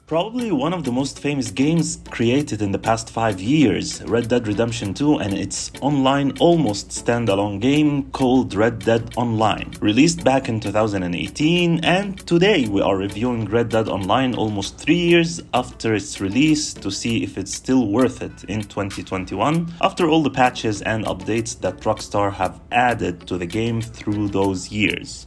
Probably one of the most famous games created in the past 5 years, Red Dead Redemption 2 and its online almost standalone game called Red Dead Online, released back in 2018, and today we are reviewing Red Dead Online almost 3 years after its release to see if it's still worth it in 2021 after all the patches and updates that Rockstar have added to the game through those years.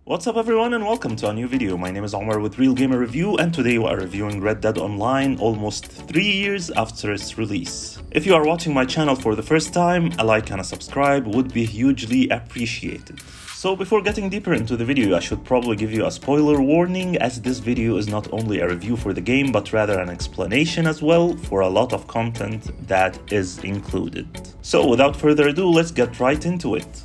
What's up everyone and welcome to a new video. My name is Omar with Real Gamer Review and today we are reviewing Red Dead Online almost 3 years after its release. If you are watching my channel for the first time, a like and a subscribe would be hugely appreciated. So before getting deeper into the video, I should probably give you a spoiler warning, as this video is not only a review for the game but rather an explanation as well for a lot of content that is included. So without further ado, let's get right into it.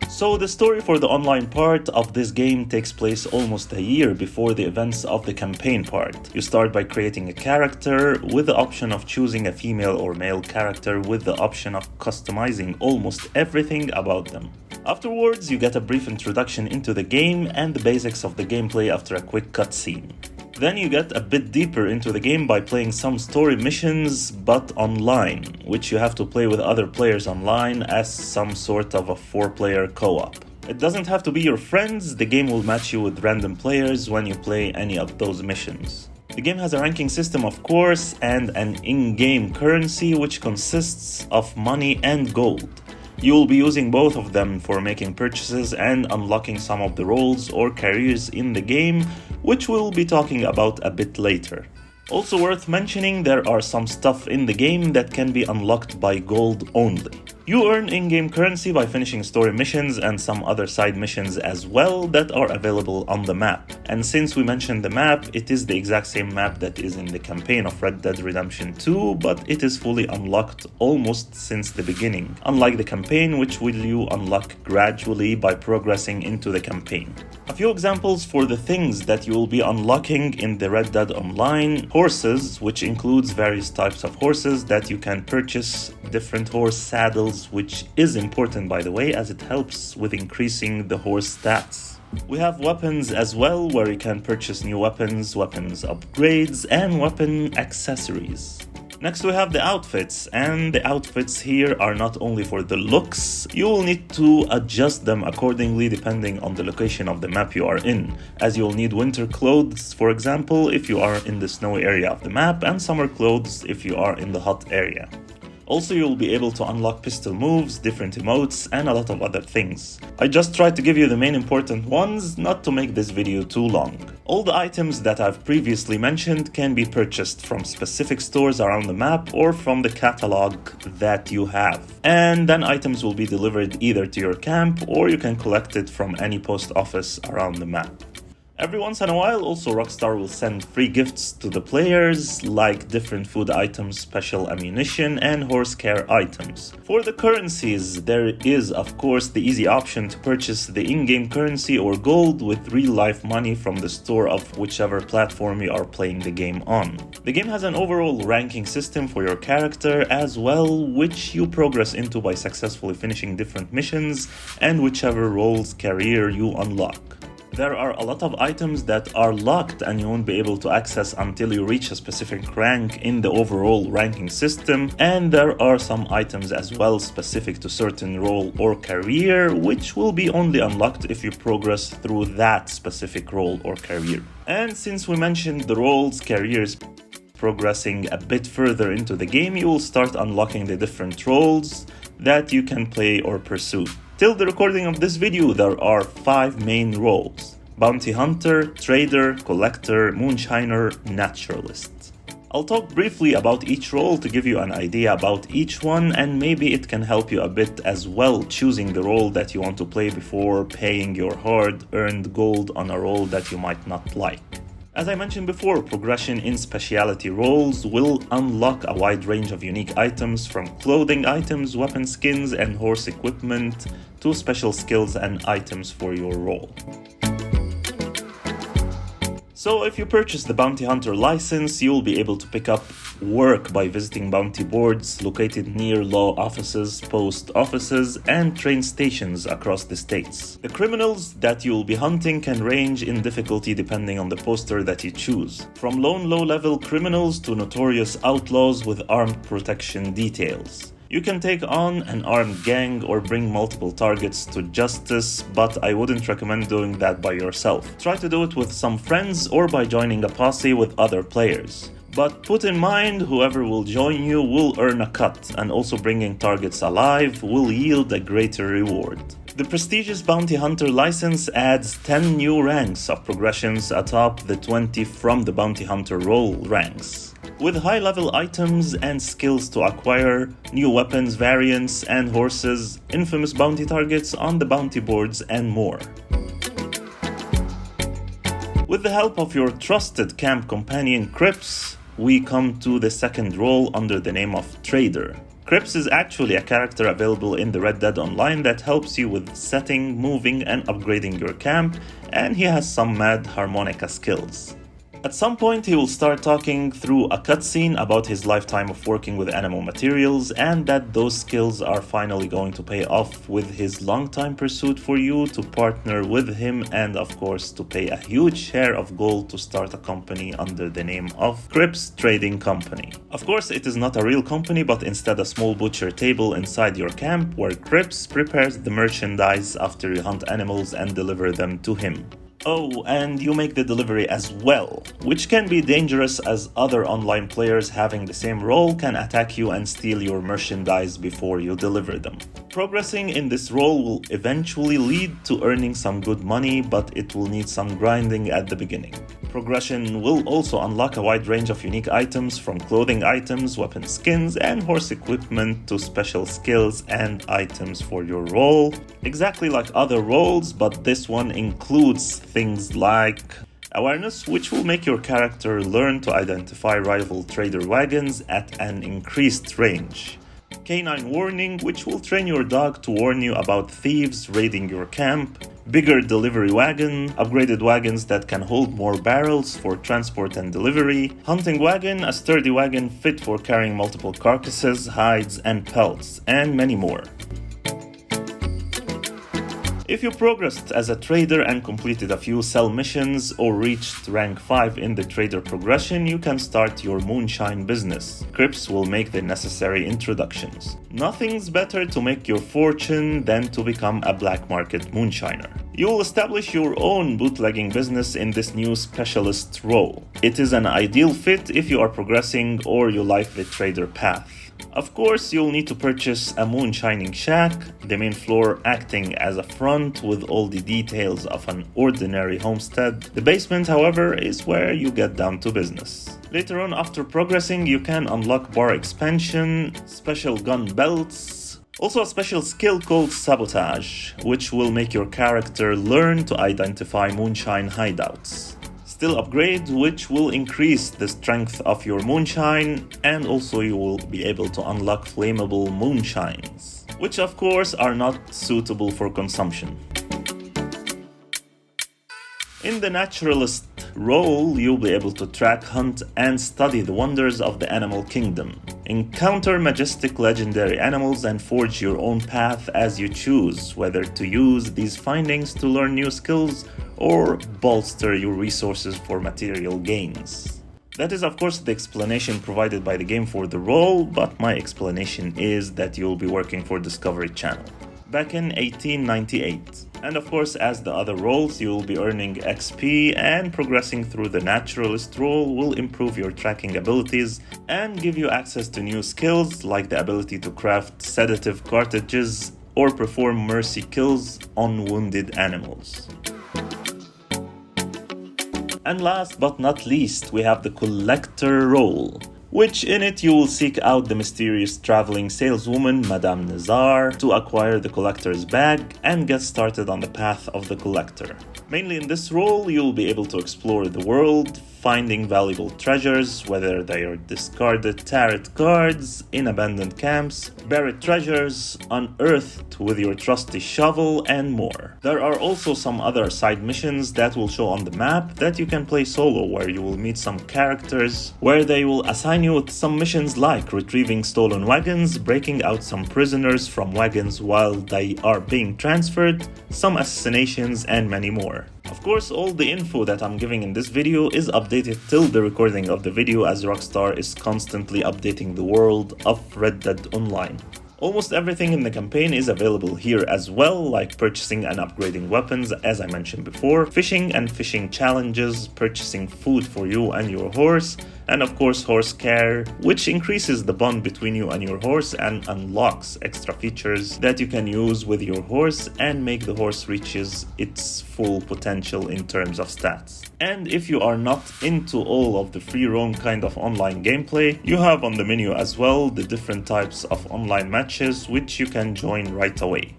So the story for the online part of this game takes place almost a year before the events of the campaign part. You start by creating a character with the option of choosing a female or male character with the option of customizing almost everything about them. Afterwards, you get a brief introduction into the game and the basics of the gameplay after a quick cutscene. Then you get a bit deeper into the game by playing some story missions but online, which you have to play with other players online as some sort of a 4-player co-op. It doesn't have to be your friends, the game will match you with random players when you play any of those missions. The game has a ranking system of course and an in-game currency which consists of money and gold. You will be using both of them for making purchases and unlocking some of the roles or careers in the game, which we'll be talking about a bit later. Also worth mentioning, there are some stuff in the game that can be unlocked by gold only. You earn in-game currency by finishing story missions and some other side missions as well that are available on the map. And since we mentioned the map, it is the exact same map that is in the campaign of Red Dead Redemption 2, but it is fully unlocked almost since the beginning, unlike the campaign, which will you unlock gradually by progressing into the campaign. A few examples for the things that you will be unlocking in the Red Dead Online: horses, which includes various types of horses that you can purchase, different horse saddles, which is important by the way as it helps with increasing the horse stats. We have weapons as well, where you can purchase new weapons, weapons upgrades, and weapon accessories. Next we have the outfits, and the outfits here are not only for the looks, you will need to adjust them accordingly depending on the location of the map you are in, as you'll need winter clothes, for example, if you are in the snowy area of the map, and summer clothes if you are in the hot area. Also, you'll be able to unlock pistol moves, different emotes, and a lot of other things. I just tried to give you the main important ones, not to make this video too long. All the items that I've previously mentioned can be purchased from specific stores around the map or from the catalog that you have. And then items will be delivered either to your camp or you can collect it from any post office around the map. Every once in a while, also Rockstar will send free gifts to the players, like different food items, special ammunition, and horse care items. For the currencies, there is of course the easy option to purchase the in-game currency or gold with real-life money from the store of whichever platform you are playing the game on. The game has an overall ranking system for your character as well, which you progress into by successfully finishing different missions and whichever role's career you unlock. There are a lot of items that are locked and you won't be able to access until you reach a specific rank in the overall ranking system, and there are some items as well specific to certain role or career which will be only unlocked if you progress through that specific role or career. And since we mentioned the roles, careers, progressing a bit further into the game, you will start unlocking the different roles that you can play or pursue. Till the recording of this video, there are 5 main roles: Bounty Hunter, Trader, Collector, Moonshiner, Naturalist. I'll talk briefly about each role to give you an idea about each one, and maybe it can help you a bit as well choosing the role that you want to play before paying your hard-earned gold on a role that you might not like. As I mentioned before, progression in specialty roles will unlock a wide range of unique items, from clothing items, weapon skins, and horse equipment to special skills and items for your role. So if you purchase the Bounty Hunter license, you'll be able to pick up work by visiting bounty boards located near law offices, post offices, and train stations across the states. The criminals that you'll be hunting can range in difficulty depending on the poster that you choose, from lone low-level criminals to notorious outlaws with armed protection details. You can take on an armed gang or bring multiple targets to justice, but I wouldn't recommend doing that by yourself. Try to do it with some friends or by joining a posse with other players. But put in mind, whoever will join you will earn a cut, and also bringing targets alive will yield a greater reward. The prestigious Bounty Hunter license adds 10 new ranks of progressions atop the 20 from the Bounty Hunter role ranks, with high-level items and skills to acquire, new weapons variants and horses, infamous bounty targets on the bounty boards, and more. With the help of your trusted camp companion Crips, we come to the second role under the name of Trader. Crips is actually a character available in the Red Dead Online that helps you with setting, moving, and upgrading your camp, and he has some mad harmonica skills. At some point, he will start talking through a cutscene about his lifetime of working with animal materials, and that those skills are finally going to pay off with his long-time pursuit for you to partner with him, and of course to pay a huge share of gold to start a company under the name of Crips Trading Company. Of course, it is not a real company, but instead a small butcher table inside your camp where Crips prepares the merchandise after you hunt animals and deliver them to him. Oh, and you make the delivery as well, which can be dangerous as other online players having the same role can attack you and steal your merchandise before you deliver them. Progressing in this role will eventually lead to earning some good money, but it will need some grinding at the beginning. Progression will also unlock a wide range of unique items, from clothing items, weapon skins, and horse equipment to special skills and items for your role. Exactly like other roles, but this one includes things like awareness, which will make your character learn to identify rival trader wagons at an increased range. Canine warning, which will train your dog to warn you about thieves raiding your camp. Bigger delivery wagon, upgraded wagons that can hold more barrels for transport and delivery. Hunting wagon, a sturdy wagon fit for carrying multiple carcasses, hides, and pelts, and many more. If you progressed as a trader and completed a few sell missions or reached rank 5 in the trader progression, you can start your moonshine business. Crips will make the necessary introductions. Nothing's better to make your fortune than to become a black market moonshiner. You will establish your own bootlegging business in this new specialist role. It is an ideal fit if you are progressing or you like the trader path. Of course, you'll need to purchase a moonshining shack, the main floor acting as a front with all the details of an ordinary homestead. The basement, however, is where you get down to business. Later on, after progressing, you can unlock bar expansion, special gun belts, also a special skill called Sabotage, which will make your character learn to identify moonshine hideouts. Still upgrade, which will increase the strength of your moonshine, and also you will be able to unlock flammable moonshines, which of course are not suitable for consumption. In the Naturalist role, you'll be able to track, hunt, and study the wonders of the animal kingdom. Encounter majestic legendary animals and forge your own path as you choose, whether to use these findings to learn new skills or bolster your resources for material gains. That is, of course, the explanation provided by the game for the role, but my explanation is that you'll be working for Discovery Channel back in 1898. And of course, as the other roles, you'll be earning XP, and progressing through the Naturalist role will improve your tracking abilities and give you access to new skills like the ability to craft sedative cartridges or perform mercy kills on wounded animals. And last but not least, we have the Collector role, which in it you will seek out the mysterious traveling saleswoman Madame Nazar to acquire the Collector's bag and get started on the path of the Collector. Mainly in this role, you'll be able to explore the world, finding valuable treasures, whether they are discarded tarot cards in abandoned camps, buried treasures, unearthed with your trusty shovel, and more. There are also some other side missions that will show on the map that you can play solo, where you will meet some characters, where they will assign you with some missions like retrieving stolen wagons, breaking out some prisoners from wagons while they are being transferred, some assassinations, and many more. Of course, all the info that I'm giving in this video is updated till the recording of the video, as Rockstar is constantly updating the world of Red Dead Online. Almost everything in the campaign is available here as well, like purchasing and upgrading weapons, as I mentioned before, fishing and fishing challenges, purchasing food for you and your horse, and of course horse care, which increases the bond between you and your horse and unlocks extra features that you can use with your horse and make the horse reaches its full potential in terms of stats. And if you are not into all of the free roam kind of online gameplay, you have on the menu as well the different types of online matches which you can join right away.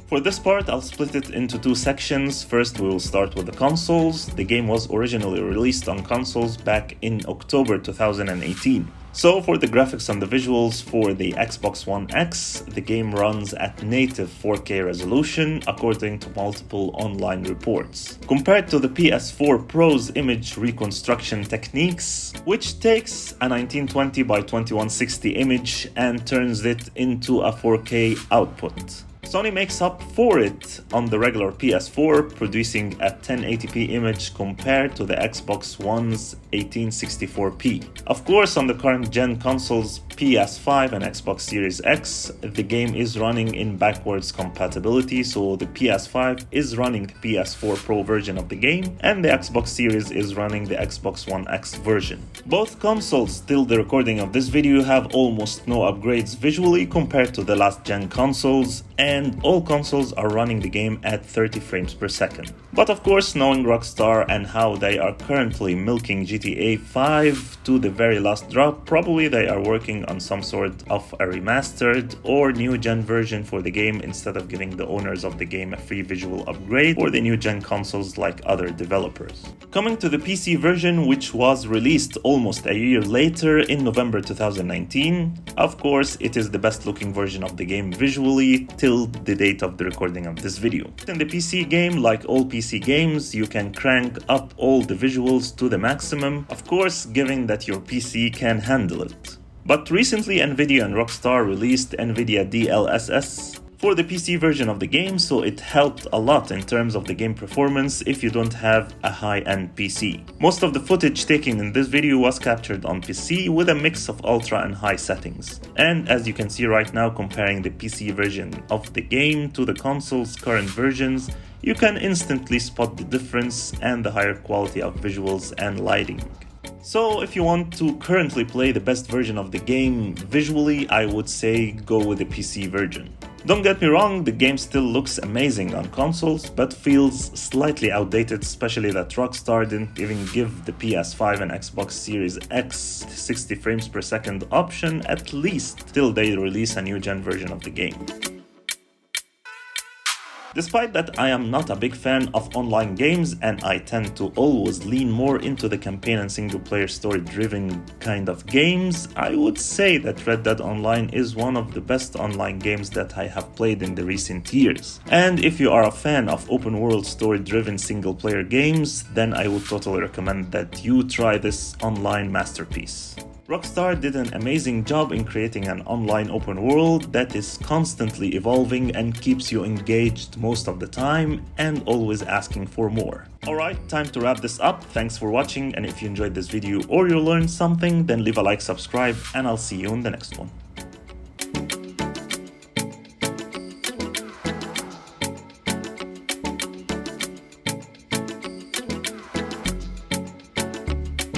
For this part, I'll split it into two sections. First, we will start with the consoles. The game was originally released on consoles back in October 2018. So for the graphics and the visuals for the Xbox One X, the game runs at native 4K resolution according to multiple online reports. Compared to the PS4 Pro's image reconstruction techniques, which takes a 1920 by 2160 image and turns it into a 4K output. Sony makes up for it on the regular PS4, producing a 1080p image compared to the Xbox One's 1864p. Of course, on the current gen consoles PS5 and Xbox Series X, the game is running in backwards compatibility, so the PS5 is running the PS4 Pro version of the game, and the Xbox Series is running the Xbox One X version. Both consoles, till the recording of this video, have almost no upgrades visually compared to the last gen consoles, and all consoles are running the game at 30 frames per second. But of course, knowing Rockstar and how they are currently milking GTA 5 to the very last drop, probably they are working on some sort of a remastered or new gen version for the game instead of giving the owners of the game a free visual upgrade for the new gen consoles like other developers. Coming to the PC version, which was released almost a year later in November 2019, of course it is the best looking version of the game visually till the date of the recording of this video. In the PC game, like all PC games, you can crank up all the visuals to the maximum, of course given that your PC can handle it. But recently Nvidia and Rockstar released Nvidia DLSS for the PC version of the game, so it helped a lot in terms of the game performance if you don't have a high-end PC. Most of the footage taken in this video was captured on PC with a mix of ultra and high settings. And as you can see right now, comparing the PC version of the game to the console's current versions, you can instantly spot the difference and the higher quality of visuals and lighting. So if you want to currently play the best version of the game visually, I would say go with the PC version. Don't get me wrong, the game still looks amazing on consoles, but feels slightly outdated, especially that Rockstar didn't even give the PS5 and Xbox Series X 60 frames per second option, at least till they release a new gen version of the game. Despite that, I am not a big fan of online games, and I tend to always lean more into the campaign and single-player story-driven kind of games. I would say that Red Dead Online is one of the best online games that I have played in the recent years. And if you are a fan of open-world story-driven single-player games, then I would totally recommend that you try this online masterpiece. Rockstar did an amazing job in creating an online open world that is constantly evolving and keeps you engaged most of the time and always asking for more. Alright, time to wrap this up. Thanks for watching, and if you enjoyed this video or you learned something, then leave a like, subscribe, and I'll see you in the next one.